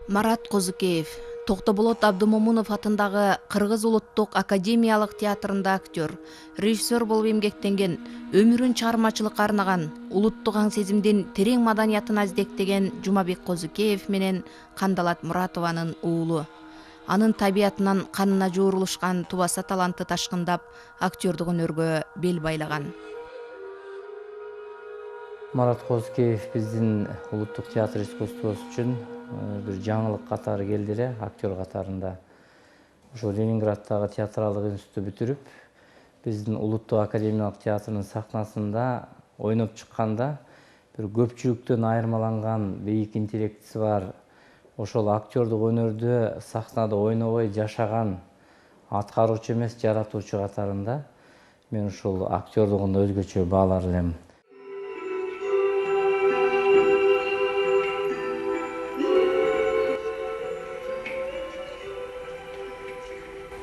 Марат Козукеев, Токтоболот Абдумомунов атындагы Кыргыз улуттук академиялык театрында актер, режиссер болуп эмгектенген, өмүрүн чыгармачылыкка арнаган, улуттук аң сезимдин терең маданиятын аздектеген Жумабек Козукеев менен Кандалат Муратованын уулу. Анын табиятынан канына жуурулушкан тубаса таланты ташкындап, актердук өнөргө бел байлаган. Марат Козукеев биздин улуттук театр искусствосу үчүн бир жаңылык катары келди эле, актер катарында. Ошо Ленинградтагы театралдык институтты бүтүрүп, биздин улуттук академиялык театрдын сахнасында ойноп чыкканда бир көпчүлүктөн айырмаланган бийик интеллектиси бар, ошол актердук өнөрдө сахнада ойнобой жашаган аткаруучу эмес, жаратуучу катарында мен ушул актердугун өзгөчө баалар элем.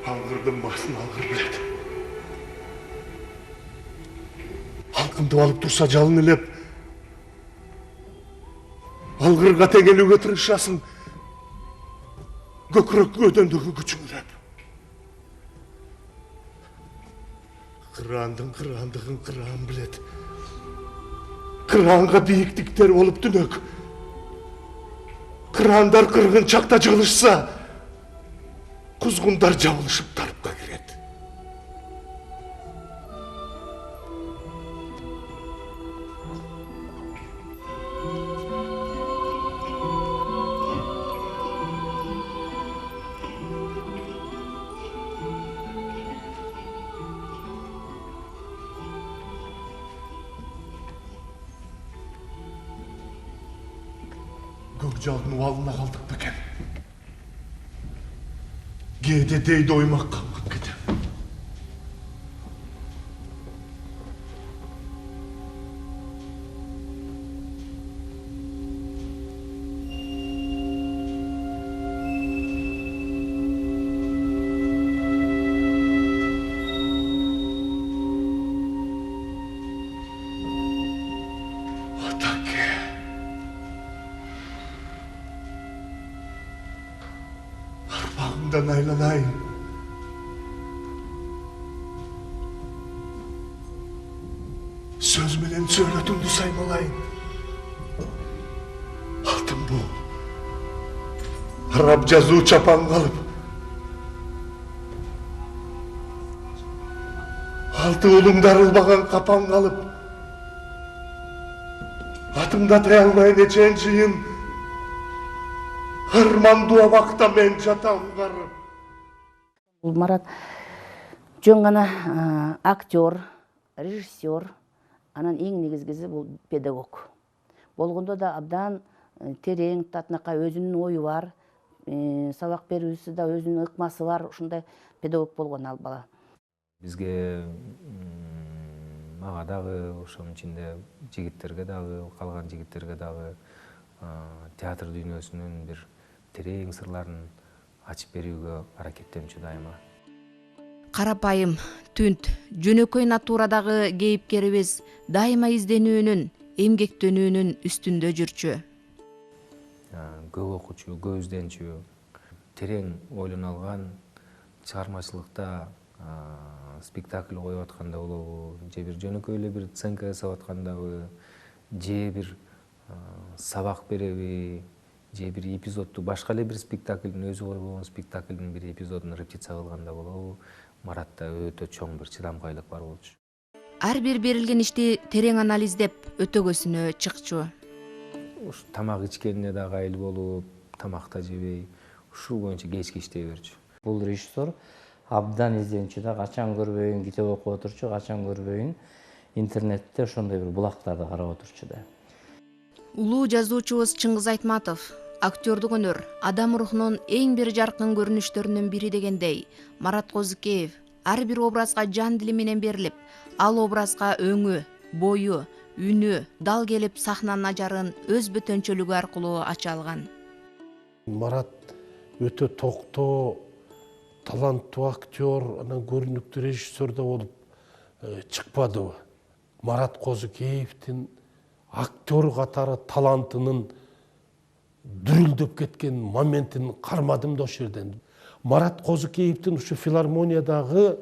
Алгырдын басын алгыр билет. Алкымды алып турса жалын элеп, алгырга теңелүүгө тырышасың, көкүрөк өдөндөгү күчүңүрөп. Кыраандын кыраандыгын кыраан билет. Кыраанга бийиктиктер болуп түнөк. Кыраандар кыргын чакта жыгылышса, кузгундар жабылышып тарыпка кирет. Көкжалдын убалына калдык бекен. Кээде дейди оймак калып кетем. Атаке. Арбагымдан айланайын. Сөз менен сөйлөтүңдү саймалайын. Алтын бул. Араб жазуу чапан калып. Алты улуң дарылбаган капан калып. Атымда тая албай нечен жыйын. Армандуу абакта мен жатам карып. Бул Марат жөн гана актер, режиссер, анан эң негизгиси бул педагог. Болгондо да абдан терең, татынакай өзүнүн ою бар, сабак берүүсү да өзүнүн ыкмасы бар, ушундай педагог болгон ал бала. Бизге мага дагы ошонун ичинде жигиттерге дагы, калган жигиттерге дагы театр дүйнөсүнүн бир терең сырларын ачып берүүгө аракеттенчү дайыма. Карапайым, түнт, жөнөкөй натурадагы кейипкерибиз дайыма изденүүнүн, эмгектенүүнүн үстүндө жүрчү. Көп окуучу, көп изденчү, терең ойлоно алган, чыгармачылыкта спектакль коюп атканда болобу, же бир жөнөкөй эле бир сценка жасап аткандабы, же бир сабак береби, же бир эпизодду башка эле бир спектаклдин өзү койгон спектаклдин бир эпизодун репетиция кылганда болобу, Маратта өтө чоң бир чыдамкайлык бар болчу. Ар бир берилген ишти терең анализдеп, өтөгөсүнө чыкчу. Ушу тамак ичкенине дагы айыл болуп, тамакта жебей, ушул боюнча кечке иштей берчү. Бул режиссер абдан изденчү да, качан көрбөйүн китеп окуп отурчу, качан көрбөйүн интернетте ошондой бир булактарды карап отурчу да. Улуу жазуучубуз Чыңгыз Айтматов, актердук өнөр адам рухунун эң бир жаркын көрүнүштөрүнүн бири дегендей, Марат Козукеев ар бир образга жан дили менен берилип, ал образга өңү, бою, үнү дал келип сахнанын ажарын өз бөтөнчөлүгү аркылуу ача алган. Марат өтө токтоо, таланттуу актер, анан көрүнүктүү режиссер да болуп чыкпадыбы. Марат Козукеевдин актер катары талантынын дүрүлдөп кеткен моментин кармадым да ошол жерден. Марат Козукеевдин ушу филармониядагы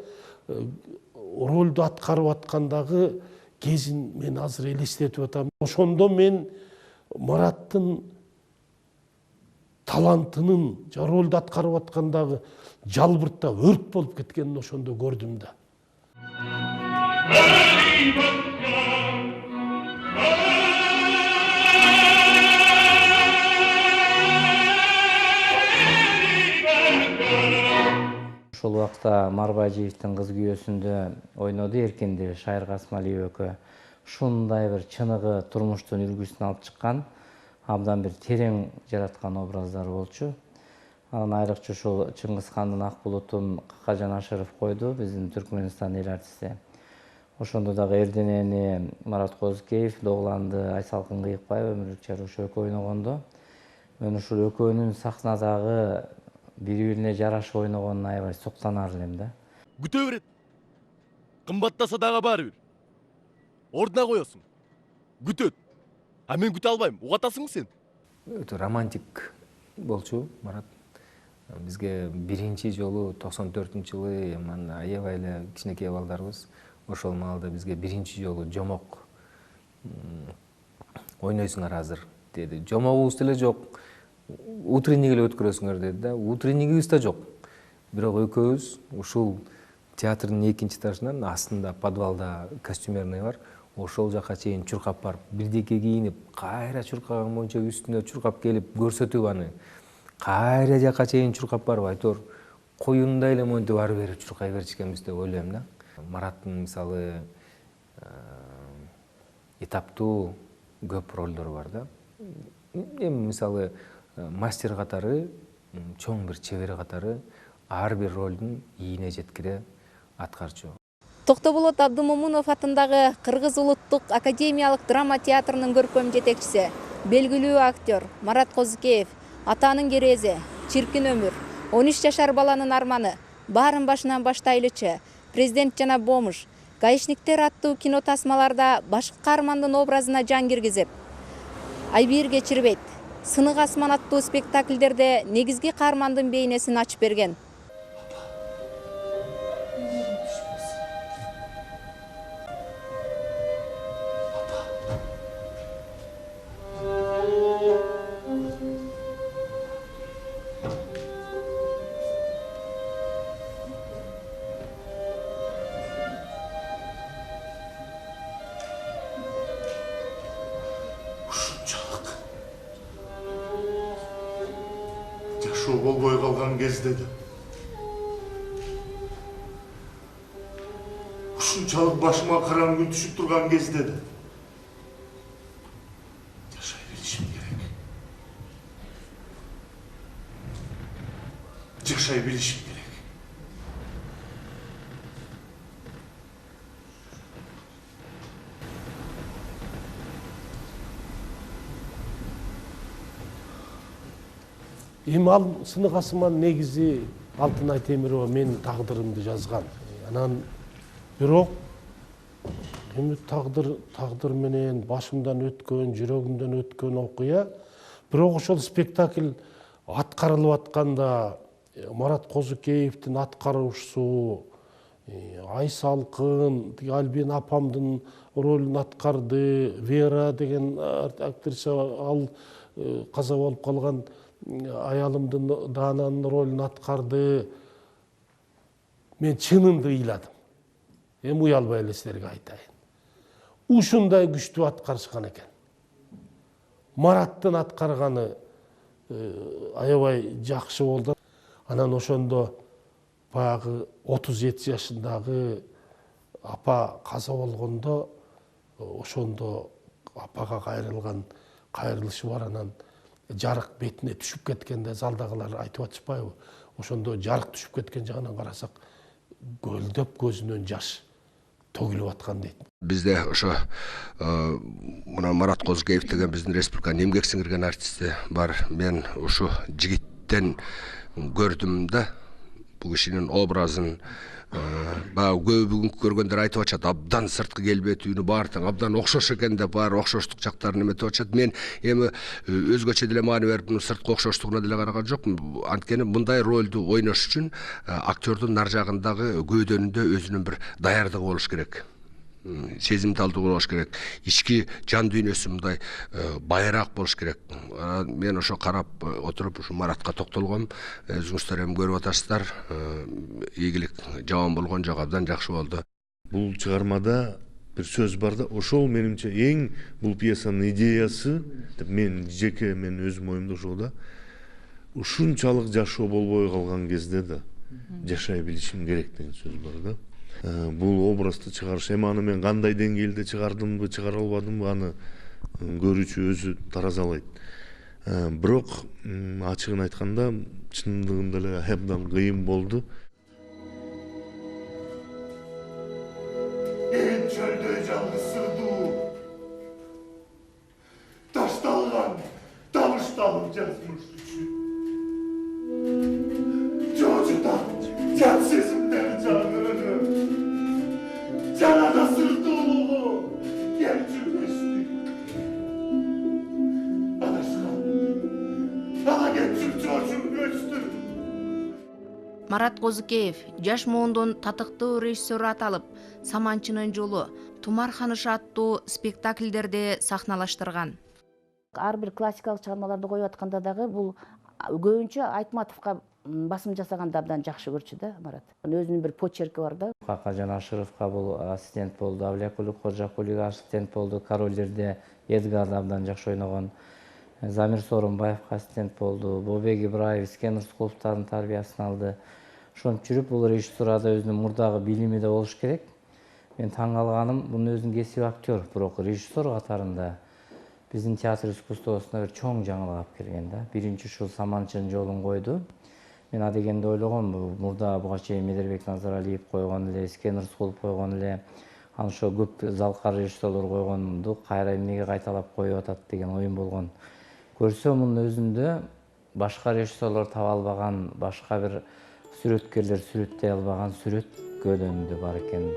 ролду аткарып аткандагы кезин мен азыр элестетип атам. Ошондо мен Мараттын талантынын ролду аткарып аткандагы жалбыртта өрт болуп кеткенин ошондо көрдүм да. Ошол убакта Марбажиевдин кыз күйөөсүндө ойноду эркинди Шайыр Касмалиев экөө. Ушундай бир чыныгы турмуштун үлгүсүн алып чыккан, абдан бир терең жараткан образдар болчу. Анан айрыкча ушул Чыңгыз хандын Ак булутун Какажан Ашыров койду, биздин Түркмөнстан эл артисти. Ошондо дагы Эрденени Марат Козукеев, Догланды Айсалкын Кыйыкбаева, Өмүрбек Чарушев экөө ойногондо мен ушул экөөнүн сахнадагы бири-бирине жарашып ойногонуна аябай суктанар элем да. Күтө берет. Кымбаттаса дагы баары бир. Ордуна коесуң. Күтөт. А мен күтө албайм. Угатасыңбы сен? Өтө романтик болчу Марат. Бизге биринчи жолу 94-жылы аябай эле кичинекей балдарбыз. Ошол маалда бизге биринчи жолу жомок ойнойсуңар азыр деди. Жомогубуз деле жок. Утренник эле өткөрөсүңөр деди да. Утреннигибиз да жок. Бирок экөөбүз ушул театрдын экинчи этажынан астында подвалда костюмерный бар. Ошол жака чейин чуркап барып, бирдеке кийинип, кайра чуркаган боюнча үстүнө чуркап келип көрсөтүп аны. Кайра жака чейин чуркап барып айтор, коюндай эле монтип ары бери чуркай беришкенбиз деп ойлойм да. Мараттын мисалы этаптуу көп ролдору бар да. Эми мисалы мастер катары, чоң бир чебер катары ар бир ролдун ийине жеткире аткарчу. Токтоболот Абдымомунов атындагы Кыргыз улуттук академиялык драма театрынын көркөм жетекчиси, белгилүү актер Марат Козукеев, Атанын керези, Чиркин өмүр, 13 жашар баланын арманы, Баарын башынан баштайлычы, Президент жана Бомуш, Гаишниктер аттуу кино тасмаларда башкы каармандын образына жан киргизип, Айбир кечирбейт, Сынык асман аттуу спектакльдерде негизги каармандын бейнесин ачып берген. Жашоо болбой калган кезде да ушунчалык башыма караңгы түшүп турган кезде да жашай беришим керек. Жашай беришим керек. Эми ал Сынык асман негизи Алтынай Темирова менин тагдырымды жазган. Анан бирок эми тагдыр менен башымдан өткөн, жүрөгүмдөн өткөн окуя. Бирок ошол спектакль аткарылып атканда Марат Козукеевдин аткаруучусу Айсалкын, Альбин апамдын ролун аткарды, Вера деген актриса ал каза болуп калган аялымдын Дананын ролун аткарды. Мен чынымды ыйладым. Эми уялбай эле силерге айтайын. Ушундай күчтүү аткарышкан экен. Мараттын аткарганы аябай жакшы болду. Анан ошондо баягы 37 жашындагы апа каза болгондо ошондо апага кайрылган кайрылышы бар. Анан жарык бетине түшүп кеткенде залдагылар айтып атышпайбы? Ошондо жарык түшүп кеткен жагынан карасак көлдөп көзүнөн жаш төгүлүп аткан дейт. Бизде ошо мына Марат Козукеев деген биздин республиканын эмгек сиңирген артисти бар. Мен ушу жигиттен көрдүм да. бул кишинин образын баягы көбү бүгүнкү көргөндөр айтып атышат, абдан сырткы келбетүүнү баары тең абдан окшош экен деп баары окшоштук жактарын эметип атышат. Мен эми өзгөчө деле маани берип сырткы окшоштугуна деле караган жокмун. Анткени мындай ролду ойнош үчүн актердун нар жагындагы көөдөнүндө өзүнүн бир даярдыгы болуш керек. Сезимталдуу болуш керек. Ички жан дүйнөсү мындай байыраак болуш керек. Мен ошо карап отуруп ушу Маратка токтолгом. Өзүңүздөр эми көрүп атасыздар. Ийгилик жаман болгон жок, абдан жакшы болду. Бул чыгармада бир сөз бар да, ошол менимче эң бул пьесанын идеясы деп мен жеке мен өзүм оюмда ошол да. Ушунчалык жашоо болбой калган кезде да жашай билишим керек деген сөз бар да. Бул образды чыгарыш, эми аны мен кандай деңгээлде чыгардымбы, чыгара албадымбы, аны көрүүчү өзү таразалайт. Бирок ачыгын айтканда чындыгында эле абдан кыйын болду. Эң чөлдөй жалгыз сырдуу ташталган табышталып жазмыш үчүн жожутат жат сезимдер жаңырыгы жанада сырдуулугу кемчүлмештик адашкан ана кемчүл жожун өстүр. Марат Козукеев жаш муундун татыктуу режиссеру аталып, Саманчынын жолу, Тумар ханышы аттуу спектакльдерди сахналаштырган. Ар бир классикалык чыгармаларды коюп атканда дагы бул көбүнчө Айтматовго басым жасаганды абдан жакшы көрчү да Марат. Өзүнүн бир почерки бар да. Какажан Ашыровго бул ассистент болду, Авлиякулов Кожакулига ассистент болду, Королдерде Эдгарды абдан жакшы ойногон. Замир Сооронбаевга ассистент болду, Бобек Ибраев, Искен Рыскуловдун тарбиясын алды. Ошентип жүрүп бул режиссурада өзүнүн мурдагы билими да болуш керек. Мен таң калганым, бунун өзүнүн кесиби актер, бирок режиссер катарында биздин театр искусствосуна бир чоң жаңылык алып келген да. Биринчи ушул Саманчынын жолун койду. Мен адегенде ойлогом, мурда буга чейин Медербек Назаралиев койгон эле, Искен Рыскулов койгон эле, анан ошо көп залкар режиссерлор койгонду кайра эмнеге кайталап коюп атат деген оюм болгон. Көрсөм мунун өзүндө башка режиссерлор таба албаган, башка бир сүрөткерлер сүрөттөй албаган сүрөт көөдөнүндө бар экен.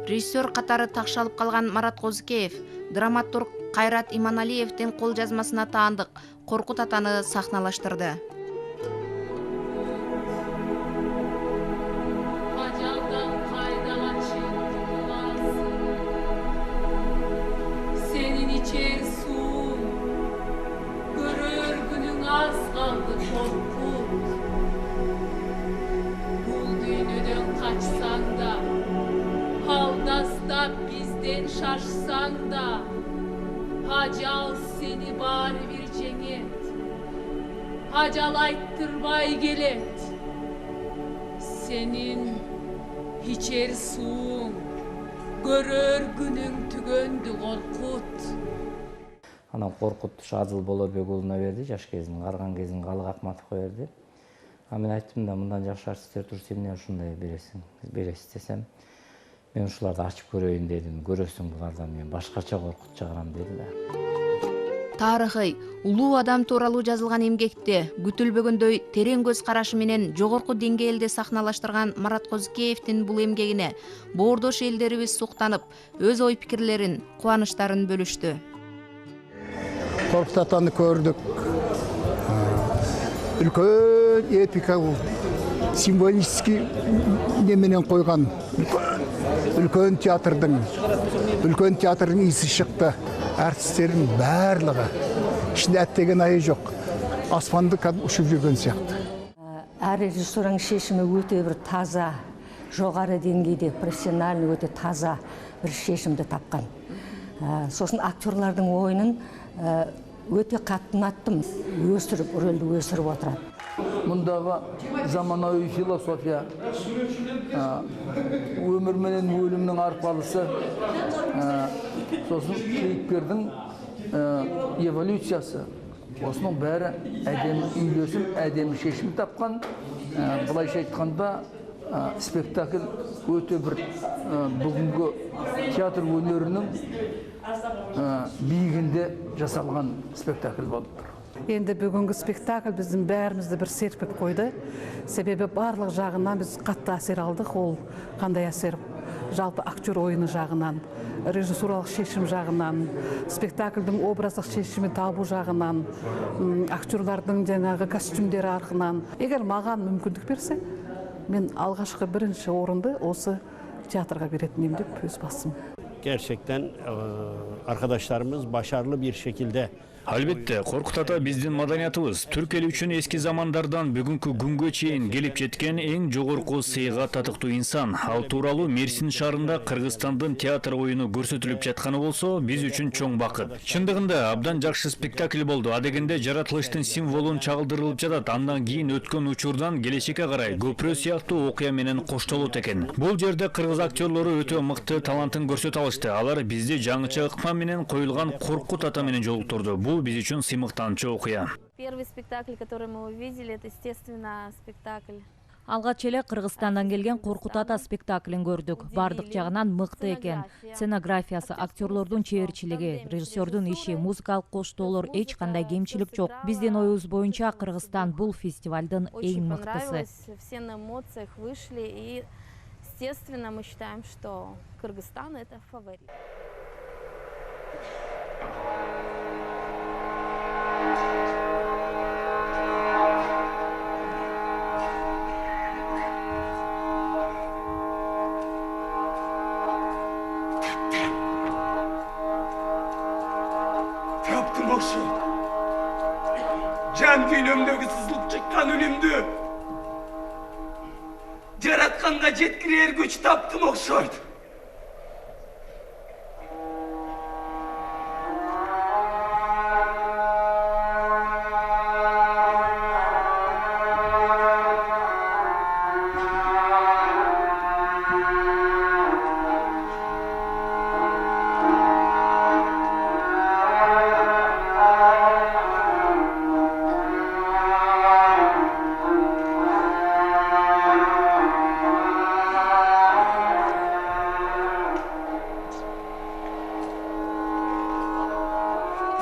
Режиссер катары такшалып калган Марат Козукеев драматург Кайрат Иманалиевдин кол жазмасына таандык Коркут атаны сахналаштырды. Senin içer su, görür günün az kaldı korkut. Bul düğünüden kaçsan da, haldasta bizden şaşsan da, hacal seni bari bir cennet, hacalayttırmay gelet. Senin içer suun, görür günün tügöndü korkut. Анан Коркут Шадыл Болорбек уулуна берди, жаш кезин, карган кезин Калык Акматовго берди. Мен айттым да, мындан жакшы артисттер турса эмне ушундай бересиз десем, мен ушуларды ачып көрөйүн дедим. Көрөсүң булардан мен башкача Коркут чыгарам деди да. Тарыхый, улуу адам тууралуу жазылган эмгекти күтүлбөгөндөй терең көз карашы менен жогорку деңгээлде сахналаштырган Марат Козукеевдин бул эмгегине боордош элдерибиз суктанып, өз ой пикирлерин, кубанычтарын бөлүштү. Коркут атаны көрдүк. Үлкөн эпика бул. Символический неменен койгон. Үлкөн театрдын иси чыкты. Артисттердин баардыгы. Ичинде аттеген айы жок. Аспанды учуп жүргөн сыяктуу. Ар режиссердин шешими өтө бир таза, жогору деңгейде, профессиональный өтө таза бир шешимди тапкан. Сосын актерлардын оюнун өтө каттынаттым, рөлдү өсүрүп отурат. Мындагы заманауи философия, өмүр менен өлүмдүн арпалысы, сосын кейипкердин эволюциясы, осунун баары әдемі үйлесім, әдемі шешім тапқан. Былайша айтканда, спектакль өте бір бүгінгі театр өнерінің биігінде жасалған спектакль болып тұр. Енді бүгінгі спектакль біздің бәрімізді бір серпіп қойды. Себебі барлық жағынан біз қатты әсер алдық. Ол қандай әсер? Жалпы актер ойыны жағынан, режиссуралық шешім жағынан, спектакльдің образдық шешімі табу жағынан, актерлардың жаңағы костюмдері арқынан. Егер маған мүмкіндік берсе, мен алғашқы бірінші орынды осы театрға беретін едім деп өз басым. Gerçekten arkadaşlarımız başarılı bir şekilde Албетте, Коркут ата биздин маданиятыбыз түрк эли үчүн эски замандардан бүгүнкү күнгө чейин келип жеткен эң жогорку сыйга татыктуу инсан. Ал тууралуу Мерсин шаарында Кыргызстандын театр оюну көрсөтүлүп жатканы болсо, биз үчүн чоң бакыт. Чындыгында абдан жакшы спектакль болду. Адегенде жаратылыштын символун чагылдырылып жатат. Андан кийин өткөн учурдан келечекке карай көпүрө сыяктуу окуя менен коштолот экен. Бул жерде кыргыз актерлору өтө мыкты талантын көрсөтө алышты. Алар бизди жаңыча ыкма менен коюлган Коркут ата менен жолуктурду. Бул биз үчүн сыймыктанчу окуя. Первый спектакль, который мы увидели, это, естественно, спектакль. Алгач эле Кыргызстандан келген Коркут ата спектаклин көрдүк. Бардык жагынан мыкты экен. Сценографиясы, актерлордун чеберчилиги, режиссердун иши, музыкалык коштоолор эч кандай кемчилик жок. Биздин оюбуз боюнча Кыргызстан бул фестивалдын эң мыктысы. Все на эмоциях вышли, и, естественно, мы считаем, что Кыргызстан это фаворит. Taptım o şey. Can filmdeki sızılıp çıkan ölümdü. Yaratkanға жеткирер güç taptım okşoydu.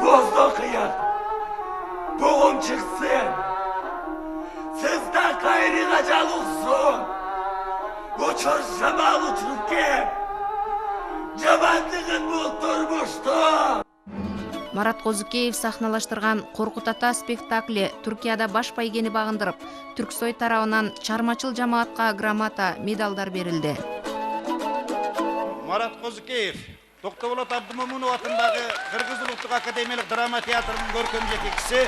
Bozdu kıyar. Boğum çıksın. Sizde gayrıga calıksın. Uçur şamal uçurken. Жамандығын бұлттырмышты. Марат Козукеев сахналаштырган Коркут ата спектакли Түркияда баш байгени багындырып, Түрксой тарабынан чармачыл жамаатка грамота, медалдар берилди. Марат Козукеев Токтогулат Абдымомунов атындагы Кыргыз Улуттук академиялык драма театрынын көркөм жетекчиси,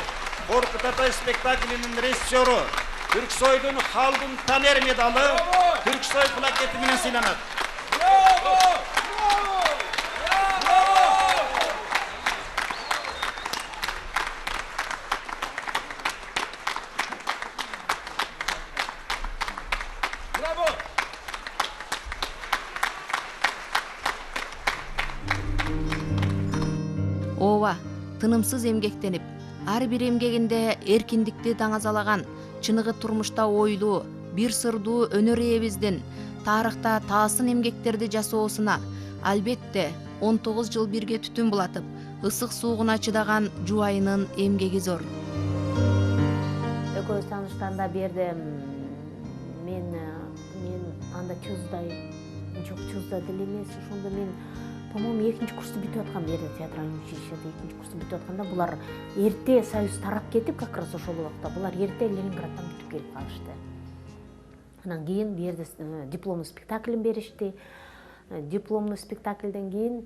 Коркут ата спектаклинин режиссеру, Түрксойдун халдын танер медалы Түрксой плакети менен сыйланат. Ооба, тынымсыз эмгектенип, ар бир эмгегинде эркиндикти таңазалаган, чыныгы турмушта ойлуу, бир сырдуу өнөр ээбиздин тарыхта таасын эмгектерди жасоосуна албетте 19 жыл бирге түтүн булатып, ысык суугуна чыдаган жубайынын эмгеги зор. Экөөбүз таанышканда берде мен анда чузда деле эмес, ошондо мен по-моему, экинчи курсту бүтүп аткан жерде театральный училищеде экинчи курсту бүтүп атканда булар эрте Союз тарап кетип, как раз ошол убакта булар эрте Ленинградтан бүтүп келип калышты. Анан кийин бу жерде дипломный спектаклин беришти. Дипломный спектакльден кийин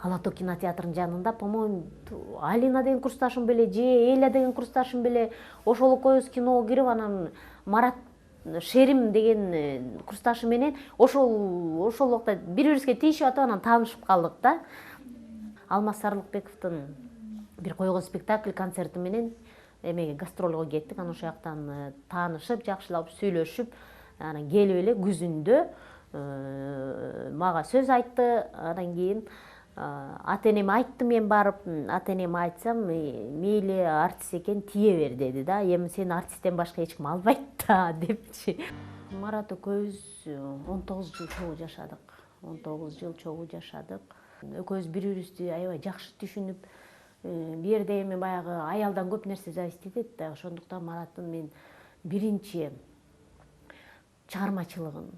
Ала Тоо кинотеатрынын жанында, по-моему, Алина деген курсташым беле, же Эля деген курсташым беле, ошол экөөбүз киного кирип, анан Марат Шерим деген курсташы менен ошол убакта бири-бирибизге тийишип атып анан таанышып калдык да. Алмаз Сарлыкбековдун бир койгон спектакль концерти менен эмеге гастролго кеттик. Анан ошол жактан таанышып, жакшылап сүйлөшүп, анан келип эле күзүндө мага сөз айтты. Андан кийин ата-энеме айтты, мен барып, ата-энеме айтсам, мейли артист экен, тие бер деди да. Эми сени артисттен башка эч ким албайт да депчи. Марат экөөбүз 19 жыл чогуу жашадык. 19 жыл чогуу жашадык. Экөөбүз бири-бирибизди аябай жакшы түшүнүп, бир жерде эми баягы аялдан көп нерсе зависит этет да. Ошондуктан Мараттын мен биринчи чыгармачылыгын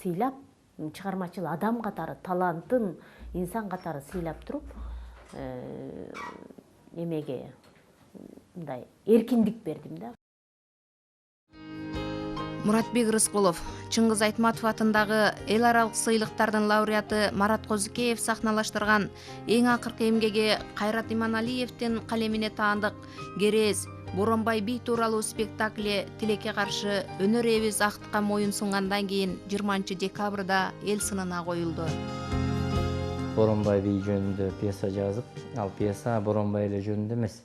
сыйлап, чыгармачыл адам катары, талантын инсан катары сыйлап туруп, эмеге мындай эркиндик бердим да. Муратбек Рыскулов, Чыңгыз Айтматов атындагы эл аралык сыйлыктардын лауреаты Марат Козыкеев сахналаштырган эң акыркы эмгеги Кайрат Иманалиевдин калемине таандык Керез Боронбай би тууралуу спектакли тилекке каршы өнөр эбиз актыкка моюн сунгандан кийин 20 декабрда эл сынына коюлду. Боронбай би жөнүндө пьеса жазып, ал пьеса Боронбай эле жөнүндө эмес.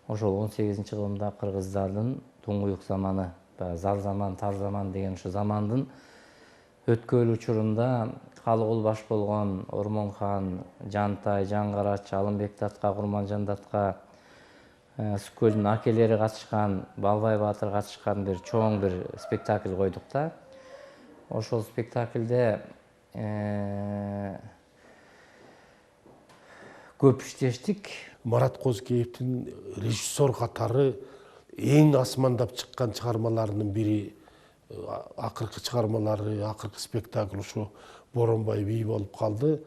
Ошол 18-кылымда кыргыздардын туңгуюк заманы, зал заман, тар заман деген ушу замандын өткөл учурунда калыгул баш болгон Ормонхан, Жантай, Жангарач, Алымбек Татка, Курманжан Татка, Сүккөлдүн акелери катышкан, Балбай Баатыр катышкан бир чоң бир спектакль койдук да. Ошол спектакльде көп иштештик. Марат Козыкеевдин режиссер катары эң асмандап чыккан чыгармаларынын бири, акыркы чыгармалары, акыркы спектакль ушу Боронбай би болуп калды.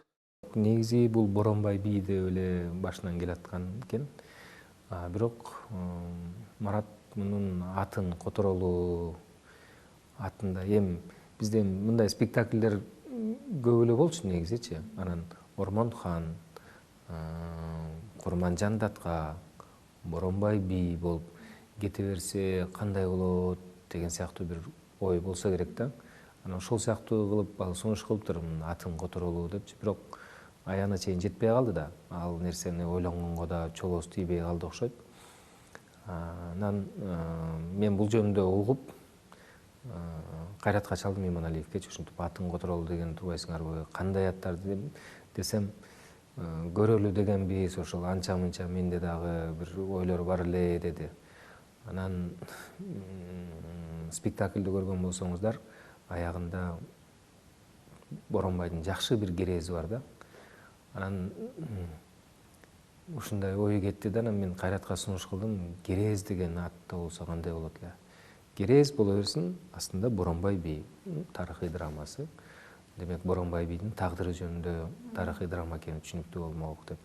Негизи бул Боронбай би деп эле башынан келаткан экен. Бирок Марат мунун атын которолуу атында бизде мындай спектакльдер көп эле болчу негизичи. Анан Ормонхан, Курманжан Татка, Боронбай би болуп кете берсе кандай болот деген сыяктуу бир ой болсо керек да. Анан ошол сыяктуу кылып ал сунуш кылыптыр атын которолуу депчи. Бирок аяна чейин жетпей калды да. Ал нерсени ойлонгонго да чолосу тийбей калды окшойт. Анан мен бул жөнүндө угуп Кайратка чалдым Иманалиевге, ушинтип атын которолуу деген турбайсыңарбы? Кандай аттарды десем, көрөлү дегенбиз, ошол анча мынча менде дагы бир ойлор бар эле деди. Анан спектакльди көргөн болсоңуздар, аягында Боронбайдын жакшы бир керези бар да. Анан ушундай ой кетти да, анан мен Кайратка сунуш кылдым, Керез деген атта болсо кандай болот эле. Керез боло берсин, астында Боронбай би тарыхый драмасы. Демек Боронбай бидин тагдыры жөнүндө тарыхый драма экени түшүнүктүү болмок деп.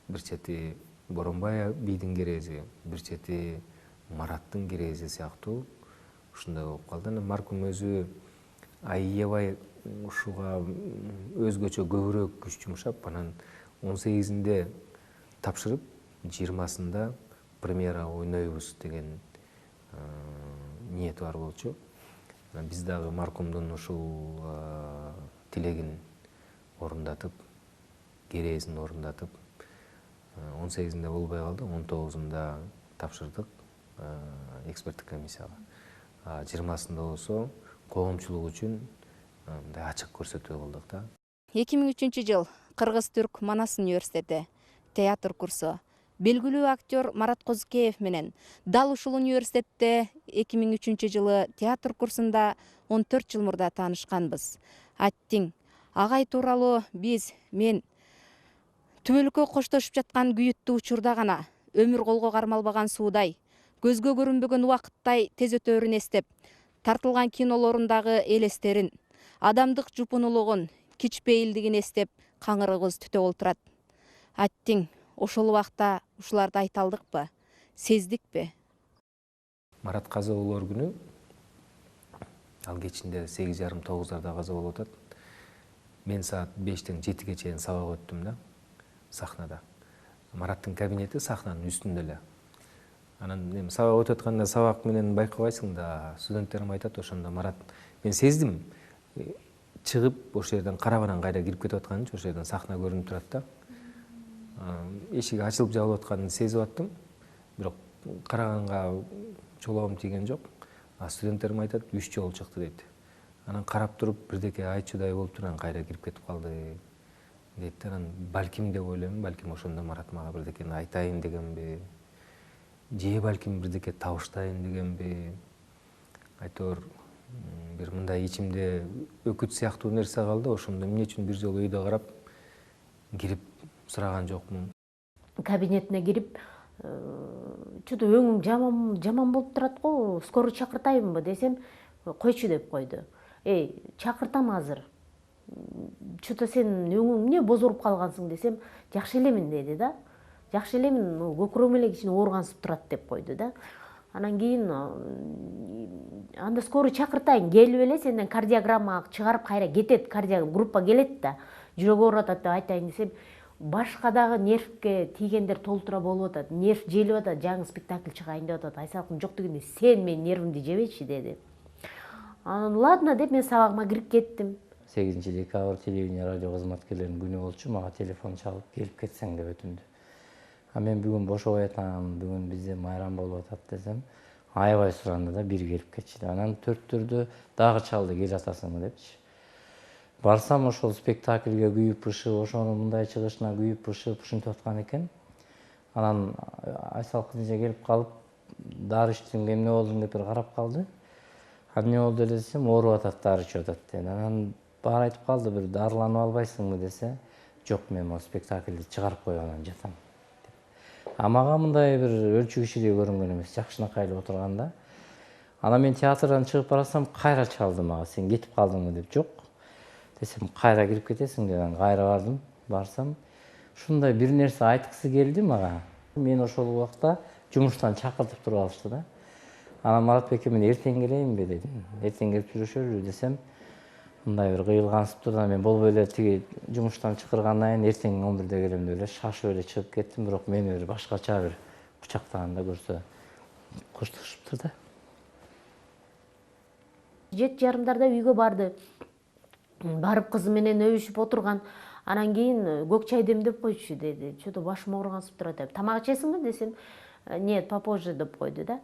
Бир чети Боронбай бидин керези, бир чети Мараттын керези сыяктуу ушундай болуп калды. Анан маркум өзү аябай ушуга өзгөчө көбүрөөк күч жумшап, анан 18-inde тапшырып, 20-сында премьера ойнойбуз деген ниети бар болчу. Биз дагы маркумдун ушул тилегин орундатып, керезин орундатып, 18-inde болбой калды, 19-ында тапшырдык эксперттик комиссияга. 20-сында болсо коомчулук үчүн мындай ачык көрсөтүү кылдык да. 2003 жыл Кыргыз-Түрк Манас университети театр курсу. Белгилүү актер Марат Козыкеев менен дал ушул университетте 2003 жылы театр курсунда 14 жыл мурда таанышканбыз. Аттиң, агай тууралуу мен түбөлүккө коштошуп жаткан күйүттүү учурда гана өмүр колго кармалбаган суудай, көзгө көрүнбөгөн убакыттай тез өтөөрүн эстеп, тартылган кинолорундагы элестерин, адамдык жупунулугун, кичпейилдигин эстеп, каңырыгыбыз түтө олтурат. Аттиң, ошол убакта ушуларды айта алдыкпы, сездикпи? Марат каза болор күнү, ал кечинде 8:30-9-дарда каза болуп атат. Мен саат 5-тен 7-ге чейин сабак өттүм да, сахнада. Мараттын кабинети сахнанын үстүндө эле. Анан мен сабак өтүп атканда сабак менен байкабайсың да, студенттерим айтат ошондо Марат, мен сездим. Чыгып ошол жерден карабанан кайда кирип кетип атканын, ошол жерден сахна көрүнүп турат да. Эшиги ачылып жабылып атканын сезип аттым. Бирок караганга чолоом тийген жок. Студенттерим айтат, 3 жолу чыкты дейт. Анан карап туруп бирдеке айтчудай болуп туран кайда кирип кетип калды дейт. Анан балким деп ойлойм, балким ошондо Марат мага бирдекени айтайын дегенби, же балким бирдеке табыштайын дегенби. Айтор бир мындай ичимде өкүт сыяктуу нерсе калды. Ошондо эмне үчүн бир жолу үйдө карап кирип сураган жокмун. Кабинетине кирип, чудо өңүң жаман болуп турат го, скорый чакыртайынбы десем, койчу деп койду. Чакыртам азыр. Чудо сен өңүң эмне бозоруп калгансың десем, жакшы элемин деди да. Жакшы элемин, көкүрөгүм эле кичине ооргансып турат деп койду да. Анан кийин анда скорый чакыртайын, келип эле сенден кардиограмма чыгарып кайра кетет, группа келет да. Жүрөгү ооруп атат деп айтайын десем, башка дагы нервке тийгендер толтура болуп атат, нерв желип атат, жаңы спектакль чыгайын деп атат. Айсалкым жок дегенде сен менин нервимди жебечи деди. Анан ладно деп мен сабагыма кирип кеттим. 8-декабрь телевидение радио кызматкерлеринин күнү болчу, мага телефон чалып келип кетсең деп өтүндү. Мен бүгүн бошобой атам, бүгүн бизде майрам болуп атат десем, аябай суранды да, бир келип кетчи деп. Анан төрттөрдө дагы чалды, кел атасыңбы депчи. Барсам ошол спектакльге күйүп-пышып, ошонун мындай чыгышына күйүп-пышып, ушинтип аткан экен. Анан Айсал кызы келип калып, дары ичтиң, эмне болдуң деп карап калды. Эмне болду эле десем, ооруп атат, дары ичип атат dedi. Анан баары айтып калды, бир дарыланып албайсыңбы десе, жок, мен могу спектакльди чыгарып коюп анан жатам. Мага мындай бир өлчү кишилиги көрүнгөн эмес, жакшынакай эле отурганда. Анан мен театрдан чыгып барасам, кайра чалды мага, сен кетип калдыңбы деп. Жок десем, кайра кирип кетесиң деп, анан кайра бардым, барсам, ушундай бир нерсе айткысы келди мага. Мен ошол убакта жумуштан чакыртып туруп алышты да. Анан Маратбекке мен эртең келейинби дедим. Эртең келип сүйлөшөлү десем, мындай бир кыйылгансып турду. Мен болбой эле тиги жумуштан чакыргандан кийин эртең 11-де келем деп эле шашып эле чыгып кеттим, бирок мени бир башкача бир кучактаганда көрсө коштошуптур да. 7:30 үйгө барды. Барып кызы менен өбүшүп отурган. Анан кийин көк чай демдеп койчу деди. Чудо башым ооргансып турат деп. Тамак ичесиңби десем, нет, попозже деп койду да.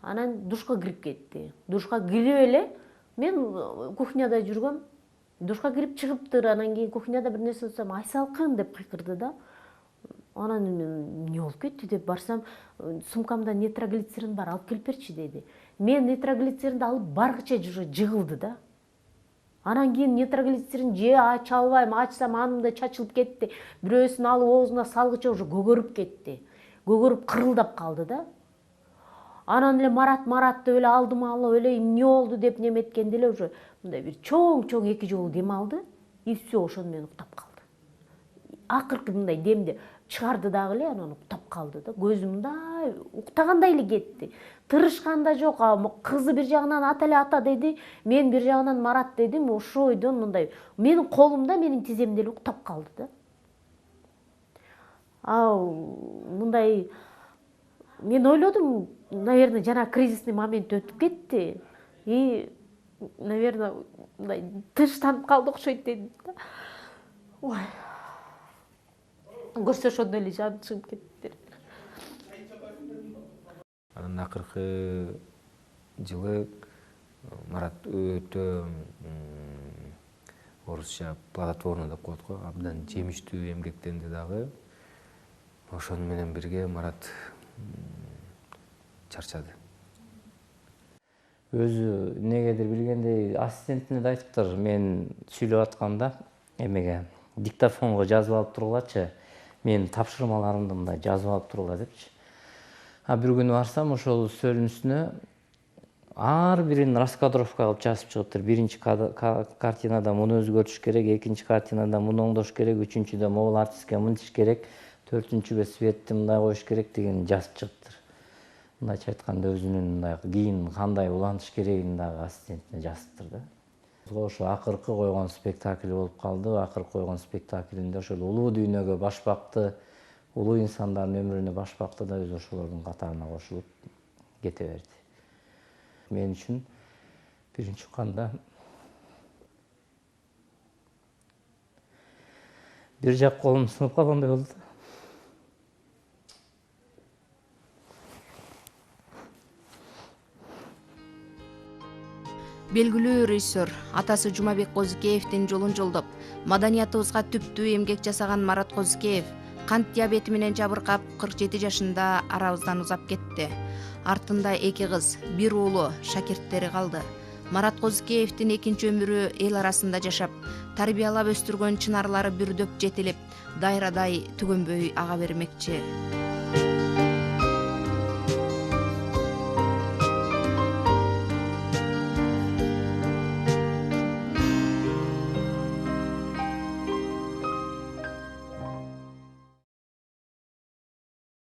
Анан душка кирип кетти. Душка кирип эле мен кухняда жүргөм. Душка кирип чыгыптыр. Анан кийин кухняда бир нерсе айтсам, Айсалкын деп кыйкырды да. Анан эмне болуп кетти деп барсам, сумкамда нитроглицерин бар, алып келип берчи деди. Мен нитроглицеринди алып баргыча жыгылды да. Анан кийин нитроглицерин ача албайм, ачсам анымда чачылып кетти. Бирөөсүн алып оозуна салгыча уже көгөрүп кетти. Көгөрүп кырылдап калды да. Анан эле Марат деп эле алдым, алып эле эмне болду деп неметкенде эле уже мындай бир чоң эки жолу дем алды. И все, ошону менен уктап калды. Акыркы мындай демди чыгарды дагы эле, анан уктап калды да. Көзүм мындай уктагандай эле кетти. Тырышкан да жок. Кызы бир жагынан ата эле ата деди, мен бир жагынан Марат дедим. Ошо ойдон мындай менин колумда, менин тиземде эле уктап калды да. Мындай мен ойлодум, наверное, жана кризисный момент өтүп кетти. И, наверное, мындай тынчтанып калды окшойт дедим да. Ой. Көрсө ошондой эле жаным чыгып кетти. Анан акыркы жылы Марат өтө орусча плодотворно деп коет го, абдан жемиштүү эмгектенди дагы. Ошону менен бирге Марат чарчады. Өзү негедир билгендей ассистентине да айтыптыр, мен сүйлөп атканда эмеге диктофонго жазып алып тургулачы, мен тапшырмаларымды мындай жазып алып тургула депчи. Бир күнү барсам, ошол үстөлдүн үстүнө ар бирин раскадровка кылып жазып чыгыптыр. Биринчи картинада муну өзгөртүш керек, экинчи картинада муну оңдош керек, үчүнчүдө могул артистке мынтиш керек, төртүнчүгө светти мындай коюш керек деген жазып чыгыптыр. Мындайча айтканда өзүнүн мындай кийин кандай улантыш керегин дагы ассистентине жазыптыр да. Ошо акыркы койгон спектакль болуп калды. Акыркы койгон спектаклинде ошол улуу дүйнөгө башпакты, улуу инсандардын өмүрүнө башпакты да өзү ошолордун катарына кошулуп кете берди. Мен үчүн биринчи укканда бир жак колум сынып калгандай болду. Белгилүү режиссер атасы Жумабек Козукеевдин жолун жолдоп, маданиятыбызга түптүү эмгек жасаган Марат Козукеев кант диабети менен жабыркап 47 жашында арабыздан узап кетти. Артында 2 кыз, 1 уулу, шакирттери калды. Марат Козыкеевдин экинчи өмүрү эл арасында жашап, тарбиялап өстүргөн чынарлары бүрдөп жетилип, дайрадай түгөнбөй ага бермекчи.